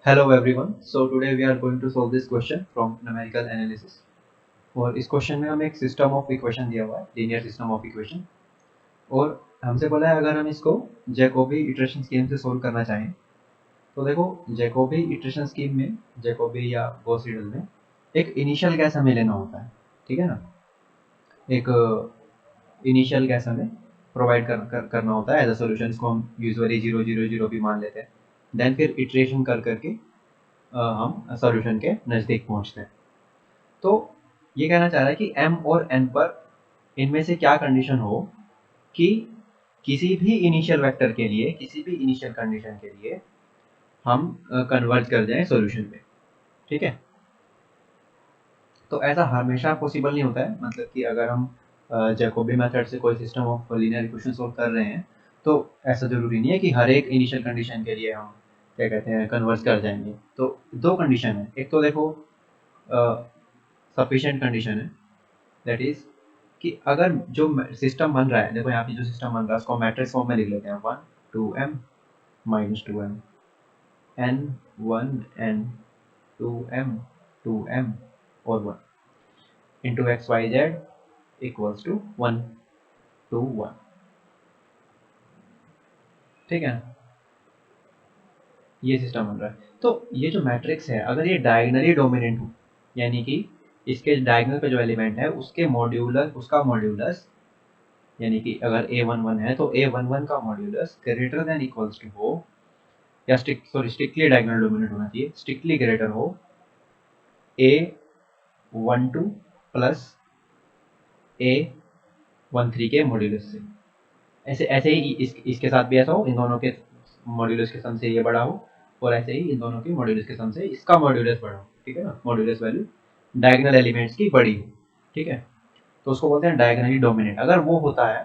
Hello everyone. So today we are going to solve this question from numerical analysis. और इस question में हमें एक सिस्टम ऑफ इक्वेशन दिया हुआ है, लीनियर सिस्टम ऑफ इक्वेशन, और हमसे बोला है अगर हम इसको जैकोबी इटरेशन स्कीम से सोल्व करना चाहें तो देखो जैकोबी इटरेशन स्कीम में जैकोबी या गॉस सीडल में एक इनिशियल गैस हमें लेना होता है, ठीक है ना। एक इनिशियल गैस हमें प्रोवाइड करना होता है एज अ सोल्यूशन। इसको हम यूजुअली 0 0 0 भी मान लेते हैं। देन फिर इटरेशन करके हम सॉल्यूशन के नज़दीक पहुंचते हैं। तो ये कहना चाह रहा है कि m और n पर इनमें से क्या कंडीशन हो कि किसी भी इनिशियल वेक्टर के लिए, किसी भी इनिशियल कंडीशन के लिए हम कन्वर्ज कर जाएं सॉल्यूशन में, ठीक है। तो ऐसा हमेशा पॉसिबल नहीं होता है, मतलब कि अगर हम जैकोबी मेथड से कोई system of linear equation solve कर रहे हैं तो ऐसा जरूरी नहीं है कि हर एक इनिशियल कंडीशन के लिए हम क्या कहते हैं कन्वर्ज कर जाएंगे। तो दो कंडीशन है, एक तो देखो सफिशिएंट कंडीशन है, दैट इज कि अगर जो सिस्टम बन रहा है, देखो यहाँ पे जो सिस्टम बन रहा है उसको मैट्रिक्स फॉर्म में लिख लेते हैं 1 2 m -2m n 1 n 2 m 2 m और 1 into x y z equals to 1 2 1, ठीक है ना। ये सिस्टम बन रहा है। तो ये जो मैट्रिक्स है अगर ये डायगनली डोमिनेंट हो, यानी कि इसके डायगनल पे जो एलिमेंट है उसके मॉड्यूलस, उसका मॉड्यूलस, यानी कि अगर a11 है तो a11 का modulus greater than equals to हो, या स्ट्रिक्टली डायगोनल डोमिनेंट होना चाहिए, स्ट्रिक्टली ग्रेटर हो a12 प्लस a13 के मॉड्यूलस से। ऐसे ऐसे ही इसके साथ भी ऐसा हो, इन दोनों के मॉड्यूलस के सम से ये बड़ा हो, और ऐसे ही इन दोनों के मॉड्यूलस के सम से इसका मॉड्यूलस बड़ा हो, ठीक है ना। मॉड्यूलस वैल्यू डायगोनल एलिमेंट्स की बड़ी हो, ठीक है। तो उसको बोलते हैं डायगोनली डोमिनेंट। अगर वो होता है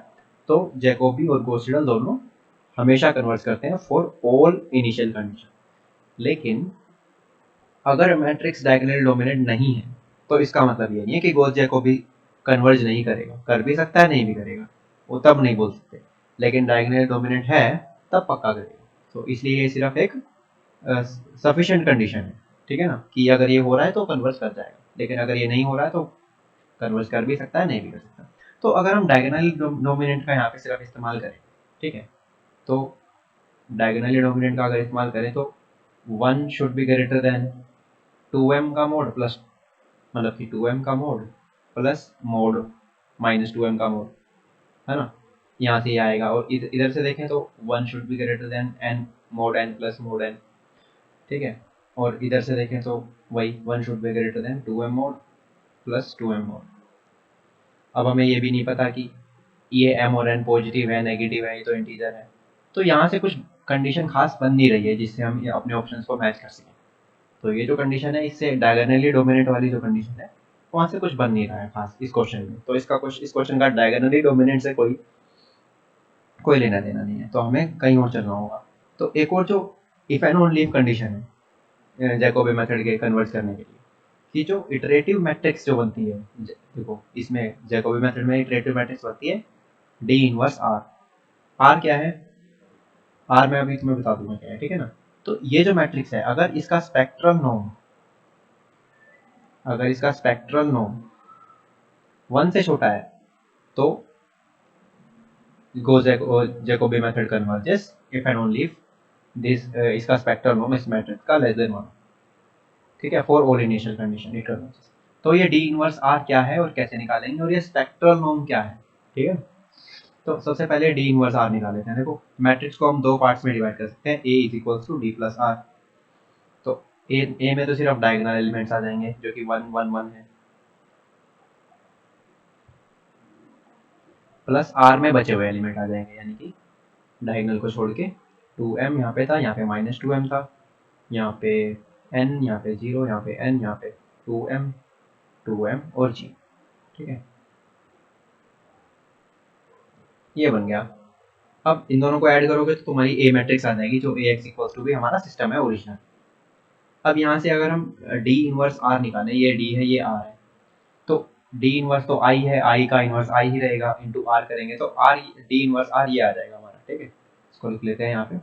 तो जैकोबी और गॉस सीडल दोनों हमेशा कन्वर्ज करते हैं फॉर ऑल इनिशियल कंडीशन। लेकिन अगर मैट्रिक्स डायगोनली डोमिनेंट नहीं है तो इसका मतलब ये नहीं है कि गॉस जैकोबी कन्वर्ज नहीं करेगा, कर भी सकता है, नहीं भी करेगा, वो तब नहीं बोल सकते। लेकिन डायगोनली डोमिनेंट है तब पक्का करेगा। तो इसलिए ये सिर्फ एक सफिशिएंट कंडीशन है, ठीक है ना, कि अगर ये हो रहा है तो कन्वर्ज कर जाएगा, लेकिन अगर ये नहीं हो रहा है तो कन्वर्ज कर भी सकता है, नहीं भी कर सकता। तो अगर हम डायगोनली डोमिनेंट का यहाँ पे सिर्फ इस्तेमाल करें, ठीक है, तो डायगोनली डोमिनेंट का अगर इस्तेमाल करें तो 1 should be greater than 2m का मोड प्लस, मतलब कि 2m का मोड प्लस मोड -2m का मोड, है ना। यहाँ से ये आएगा, और इधर से देखें तो 1 should be greater than n mode n plus mode n, ठीक है। और इधर से देखें तो वही 1 should be greater than 2m mode plus 2m mode. अब हमें ये भी नहीं पता कि ये m और n पॉजिटिव है, नेगेटिव है, ये तो इंटीजर है। तो यहाँ से कुछ कंडीशन खास बन नहीं रही है जिससे हम ये अपने ऑप्शंस को मैच कर सकें। तो ये जो कंडीशन है इससे डायगोनली डोमिनेंट वाली जो कंडीशन है वहाँ से कुछ बन नहीं रहा है खास इस क्वेश्चन में। तो इसका कुछ, इस क्वेश्चन का डायगोनली डोमिनेंट से कोई कोई लेना देना नहीं है, तो हमें कहीं और चलना होगा। तो एक और जो if and only if condition है जैकोबी मेथड के कन्वर्ट करने के लिए, कि जो इटरेटिव मैट्रिक्स जो बनती है, देखो इसमें जैकोबी मेथड में इटरेटिव मैट्रिक्स बनती है डी इनवर्स आर। आर क्या है, आर मैं अभी तुम्हें बता दूंगा क्या है, ठीक है ना। तो ये जो मैट्रिक्स है अगर इसका स्पेक्ट्रल नॉर्म, अगर इसका स्पेक्ट्रल नॉर्म 1 से छोटा है तो Jacobi method converges if and only if this इसका स्पेक्ट्रल नॉर्म इस मैट्रिक्स का लेस देन 1, ठीक है, for all initial condition it converges. तो ये डी इनवर्स आर क्या है और कैसे निकालेंगे, और ये स्पेक्ट्रल नॉर्म क्या है, ठीक है। तो सबसे पहले डी इनवर्स आर निकाल लेते हैं। देखो मैट्रिक्स को हम दो पार्ट्स में डिवाइड कर सकते हैं, A is equals to D plus R. तो ए में तो सिर्फ डायगोनल एलिमेंट्स आ जाएंगे जो कि 1 1 1 है, प्लस आर में बचे हुए एलिमेंट आ जाएंगे, यानी कि डायगोनल को छोड़ के 2m यहाँ पे था, यहाँ पे -2m था, यहाँ पे n, यहाँ पे 0, यहाँ पे n, यहाँ पे 2m 2m और g, ठीक है। ये बन गया। अब इन दोनों को ऐड करोगे तो तुम्हारी ए मैट्रिक्स आ जाएगी जो ax इक्वल्स टू भी हमारा सिस्टम है ओरिजिनल। अब यहाँ से अगर हम डी इनवर्स आर निकालें, ये डी है ये आर है, तो डी इनवर्स तो आई है, आई का इनवर्स आई ही रहेगा, इंटू आर करेंगे तो आर डी इनवर्स आर ये आ जाएगा हमारा, ठीक है। इसको लिख लेते हैं यहाँ पे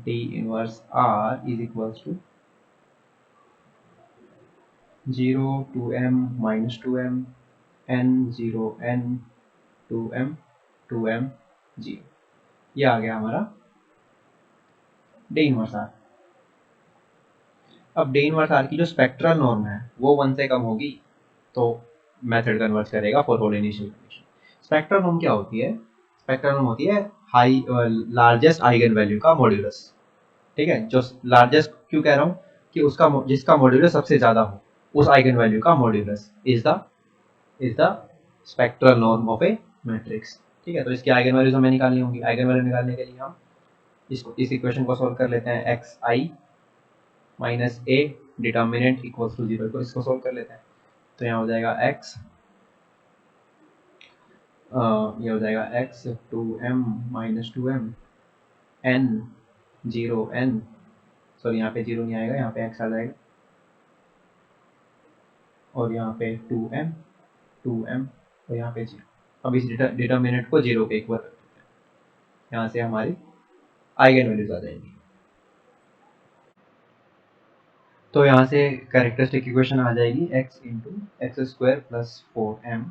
D inverse R is equals to 0 2m minus 2m n 0 n 2m 2m 0, ये आ गया हमारा D इनवर्स R। अब D इनवर्स R की जो स्पेक्ट्रल नॉर्म है वो 1 से कम होगी तो मेथड कन्वर्ट करेगा for all initial condition. Spectral norm क्या होती है? स्पेक्ट्रल नॉर्म होती है हाई लार्जेस्ट आइगन वैल्यू का मॉड्यूलस। ठीक है, जो लार्जेस्ट क्यों कह रहा हूँ कि उसका जिसका मॉड्यूलस सबसे ज्यादा हो उस आइगन वैल्यू का modulus is the spectral norm of A matrix. ठीक है, तो इसकी आइगन वैल्यूज हमें निकालनी होंगी। आइगन वैल्यू निकालने के लिए हम इस इक्वेशन को सॉल्व कर लेते हैं। X I minus A determinant equals to 0 को इसको सॉल्व कर लेते हैं। तो यहाँ हो जाएगा x, ये हो जाएगा x 2m minus 2m n 0 n, sorry यहाँ पे 0 नहीं आएगा, यहाँ पे x आ जाएगा और यहाँ पे 2m और यहाँ पे 0। अब इस डिटर्मिनेंट को 0 के इक्वल कर देते हैं, यहाँ से हमारी आइगन वैल्यूज आ जाएंगी। तो यहाँ से कैरेक्टरिस्टिक इक्वेशन आ जाएगी x into x square plus 4m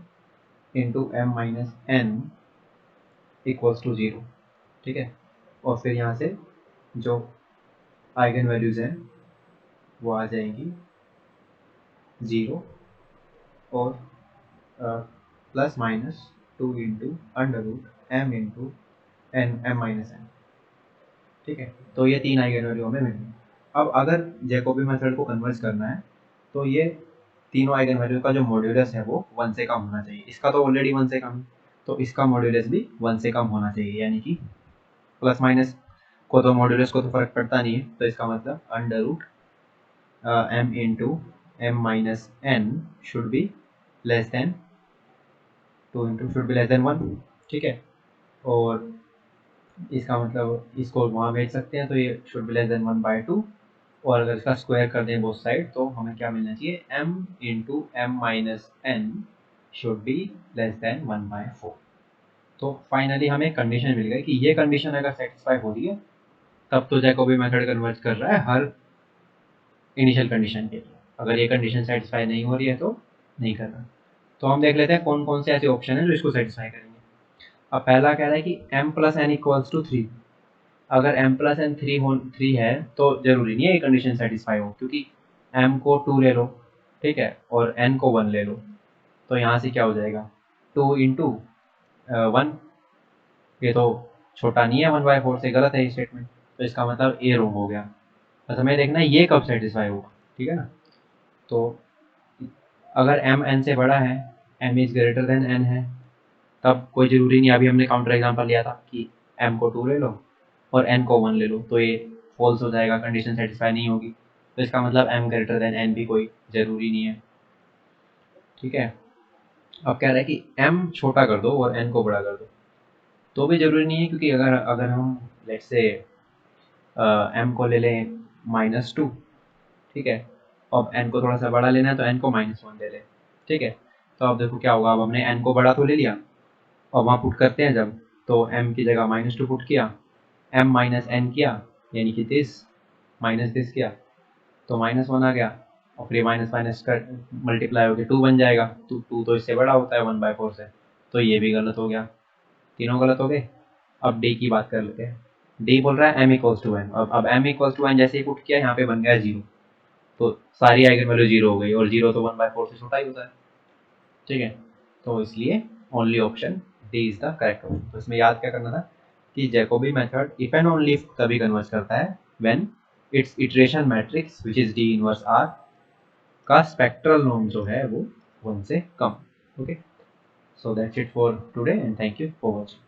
into m minus n equals to 0। ठीक है, और फिर यहाँ से जो आइगन वैल्यूज हैं वो आ जाएंगी 0 और plus minus 2 into under root m into n m minus n। ठीक है, तो ये 3 आइगन वैल्यू हमें मिल गई। अब अगर जैकोबी मेथड को कन्वर्ट करना है तो ये तीनों आइगन वैल्यू का जो मॉड्यूलस है वो 1 से कम होना चाहिए। इसका तो ऑलरेडी 1 से कम है, तो इसका मॉड्यूलस भी 1 से कम होना चाहिए, यानी कि प्लस माइनस को तो मॉड्यूलस को तो फर्क पड़ता नहीं है, तो इसका मतलब under root m into m minus n should be less than 2 into should be less than 1। ठीक है, और इसका मतलब इसको वहाँ भेज सकते हैं, तो ये शुड बी लेस देन 1/2, और अगर इसका स्क्वायर कर दें बोथ साइड तो हमें क्या मिलना चाहिए, m into m minus n should be less then 1/4। तो फाइनली हमें कंडीशन मिल गई कि ये कंडीशन अगर सेटिस्फाई हो रही है तब तो जैकोबी मेथड कन्वर्ट कर रहा है हर इनिशियल कंडीशन के लिए। अगर ये कंडीशन सेटिस्फाई नहीं हो रही है तो नहीं कर रहा। तो हम देख लेते हैं कौन कौन से ऐसे ऑप्शन है जो इसको सेटिस्फाई करेंगे। अब पहला कह रहा है कि m plus n equals to 3। अगर m प्लस एन 3 है तो जरूरी नहीं है ये कंडीशन सेटिस्फाई हो, क्योंकि m को 2 ले लो, ठीक है, और n को 1 ले लो, तो यहाँ से क्या हो जाएगा 2 इंटू 1, ये तो छोटा नहीं है 1/4 से, गलत है ये स्टेटमेंट, तो इसका मतलब ए रॉन्ग हो गया। बस हमें देखना है ये कब सेटिस्फाई होगा। ठीक है ना, तो अगर m n से बड़ा है, m is greater than n है, तब कोई ज़रूरी नहीं, अभी हमने काउंटर एग्जांपल लिया था कि m को 2 ले लो और n को 1 ले लो, तो ये फॉल्स हो जाएगा, कंडीशन सेटिस्फाई नहीं होगी। तो इसका मतलब m ग्रेटर देन n भी कोई ज़रूरी नहीं है। ठीक है, अब कह रहा है कि m छोटा कर दो और n को बड़ा कर दो, तो भी ज़रूरी नहीं है, क्योंकि अगर हम लेट्स से m को ले लें -2, ठीक है, अब n को थोड़ा सा बड़ा लेना है तो n को -1 ले लें। ठीक है, तो अब देखो क्या होगा, अब हमने n को बड़ा तो ले लिया और वहाँ पुट करते हैं जब, तो m की जगह -2 पुट किया, m माइनस n किया, यानी कि दिस माइनस दिस किया, तो -1 आ गया, और फिर माइनस माइनस कर मल्टीप्लाई होकर 2 बन जाएगा। 2 तो इससे बड़ा होता है 1/4 से, तो ये भी गलत हो गया, तीनों गलत हो गए। अब डी की बात कर लेते हैं। डी बोल रहा है m इक्वल्स टू n। अब m इक्वल्स टू n जैसे ही पुट किया यहाँ पे बन गया 0, तो सारी आइगन वैल्यू 0 हो गई, और 0 तो 1/4 से छोटा ही होता है। ठीक है, तो इसलिए only option D is the correct option. तो इसमें याद क्या करना था कि Jacobi method if and only if तभी कन्वर्ज करता है when its iteration matrix which is D inverse R का स्पेक्ट्रल नॉर्म जो है वो 1 से कम। Okay, so that's it for today and thank you for watching.